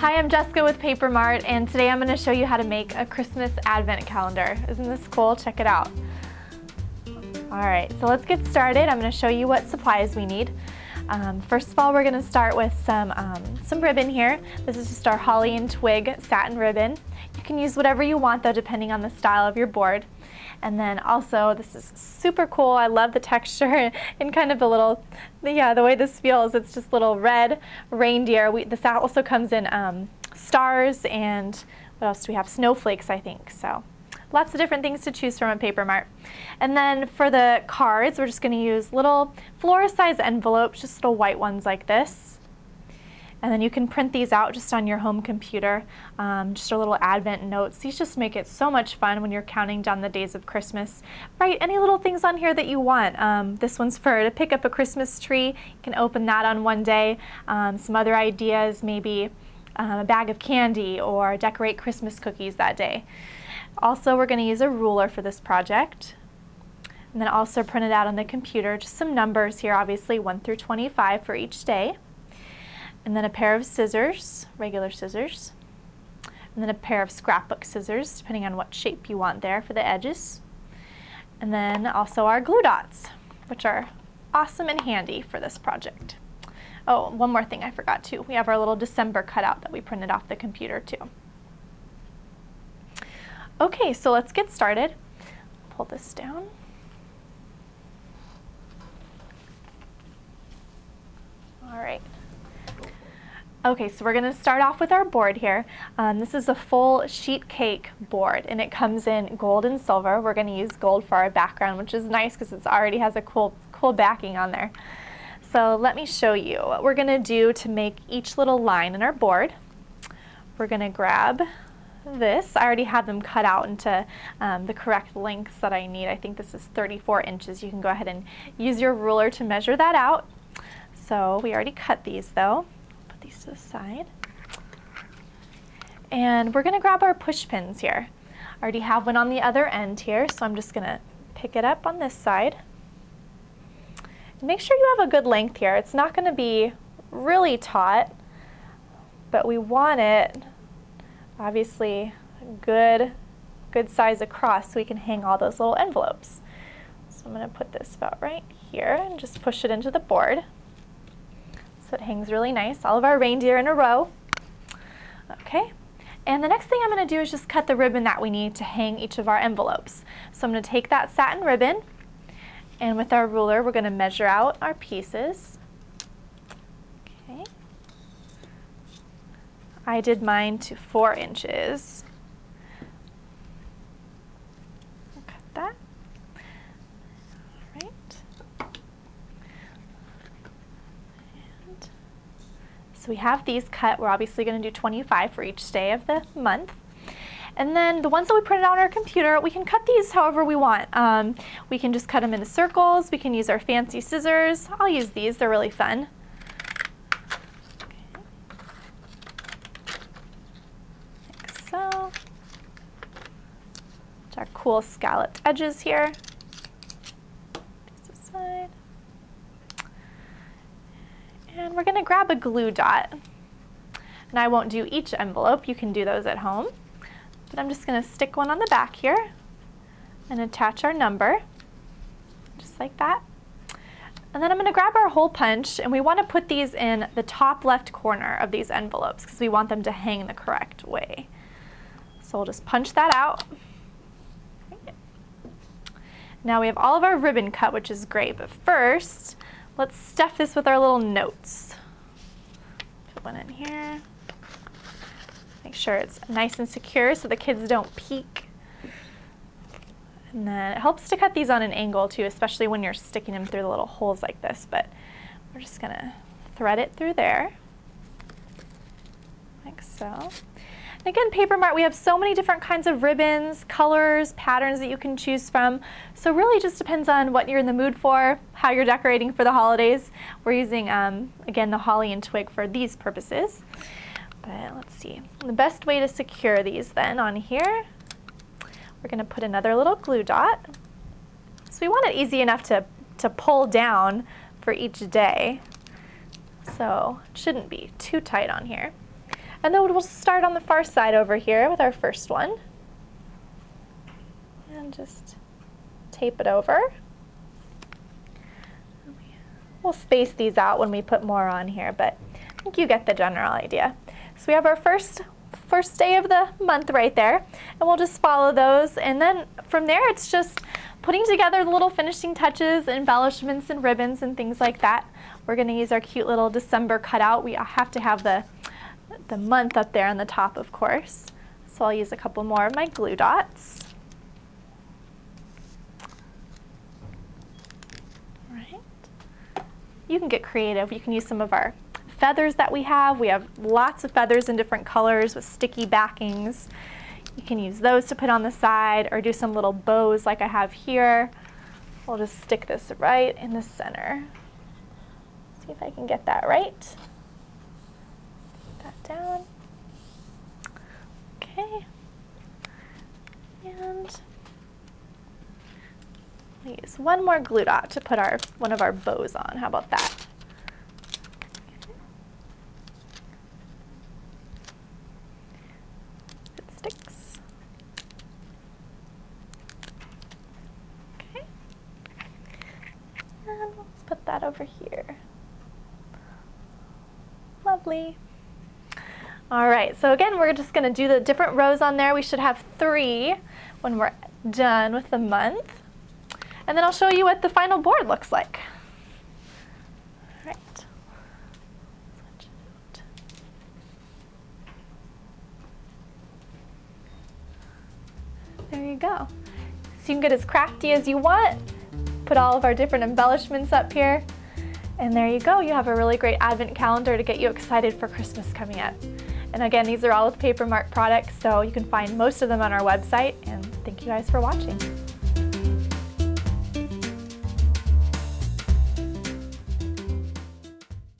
Hi, I'm Jessica with Paper Mart, and today I'm going to show you how to make a Christmas advent calendar. Isn't this cool? Check it out. Alright, so let's get started. I'm going to show you what supplies we need. First of all, we're going to start with some ribbon here. This is just our holly and twig satin ribbon. You can use whatever you want though, depending on the style of your board. And then also, this is super cool. I love the texture and kind of the way this feels. It's just little red reindeer. This also comes in stars, and what else do we have? Snowflakes, I think. So lots of different things to choose from at Paper Mart. And then for the cards, we're just going to use little florist-size envelopes, just little white ones like this. And then you can print these out just on your home computer, just a little advent notes. These just make it so much fun when you're counting down the days of Christmas. Write any little things on here that you want. This one's to pick up a Christmas tree. You can open that on one day. Some other ideas, maybe a bag of candy or decorate Christmas cookies that day. Also, we're going to use a ruler for this project. And then also print it out on the computer, just some numbers here, obviously 1 through 25 for each day. And then a pair of scissors, regular scissors. And then a pair of scrapbook scissors, depending on what shape you want there for the edges. And then also our glue dots, which are awesome and handy for this project. Oh, one more thing I forgot too. We have our little December cutout that we printed off the computer too. Okay, so let's get started. Pull this down. All right. Okay, so we're going to start off with our board here. This is a full sheet cake board, and it comes in gold and silver. We're going to use gold for our background, which is nice because it already has a cool backing on there. So let me show you what we're going to do to make each little line in our board. We're going to grab this. I already have them cut out into the correct lengths that I need. I think this is 34 inches. You can go ahead and use your ruler to measure that out. So we already cut these though. These to the side. And we're going to grab our push pins here. I already have one on the other end here, so I'm just going to pick it up on this side. And make sure you have a good length here. It's not going to be really taut, but we want it obviously good size across so we can hang all those little envelopes. So I'm going to put this about right here and just push it into the board. So it hangs really nice, all of our reindeer in a row. Okay, and the next thing I'm going to do is just cut the ribbon that we need to hang each of our envelopes. So I'm going to take that satin ribbon, and with our ruler we're going to measure out our pieces. Okay, I did mine to 4 inches. Cut that. So we have these cut. We're obviously going to do 25 for each day of the month. And then the ones that we printed out on our computer, we can cut these however we want. We can just cut them into circles. We can use our fancy scissors. I'll use these. They're really fun. Okay. Like so. It's our cool scalloped edges here. Piece aside. And we're going to grab a glue dot. And I won't do each envelope. You can do those at home. But I'm just going to stick one on the back here and attach our number, just like that. And then I'm going to grab our hole punch, and we want to put these in the top left corner of these envelopes because we want them to hang the correct way. So we'll just punch that out. Now we have all of our ribbon cut, which is great, but first, let's stuff this with our little notes. Put one in here. Make sure it's nice and secure so the kids don't peek. And then it helps to cut these on an angle too, especially when you're sticking them through the little holes like this. But we're just gonna thread it through there, like so. And again, Paper Mart, we have so many different kinds of ribbons, colors, patterns that you can choose from. So really just depends on what you're in the mood for, how you're decorating for the holidays. We're using, again, the holly and twig for these purposes. But let's see. The best way to secure these then on here, we're going to put another little glue dot. So we want it easy enough to pull down for each day. So it shouldn't be too tight on here. And then we'll start on the far side over here with our first one. And just tape it over. We'll space these out when we put more on here, but I think you get the general idea. So we have our first day of the month right there, and we'll just follow those, and then from there it's just putting together the little finishing touches, embellishments and ribbons and things like that. We're going to use our cute little December cutout. We have to have the month up there on the top, of course. So I'll use a couple more of my glue dots. You can get creative. You can use some of our feathers that we have. We have lots of feathers in different colors with sticky backings. You can use those to put on the side or do some little bows like I have here. We'll just stick this right in the center. See if I can get that right. Put that down. Okay. And we'll use one more glue dot to put one of our bows on. How about that? It sticks. Okay. And let's put that over here. Lovely. All right, so again, we're just going to do the different rows on there. We should have 3 when we're done with the month. And then I'll show you what the final board looks like. All right. Switch it out. There you go. So you can get as crafty as you want. Put all of our different embellishments up here. And there you go. You have a really great advent calendar to get you excited for Christmas coming up. And again, these are all with Paper Mart products, so you can find most of them on our website. And thank you guys for watching.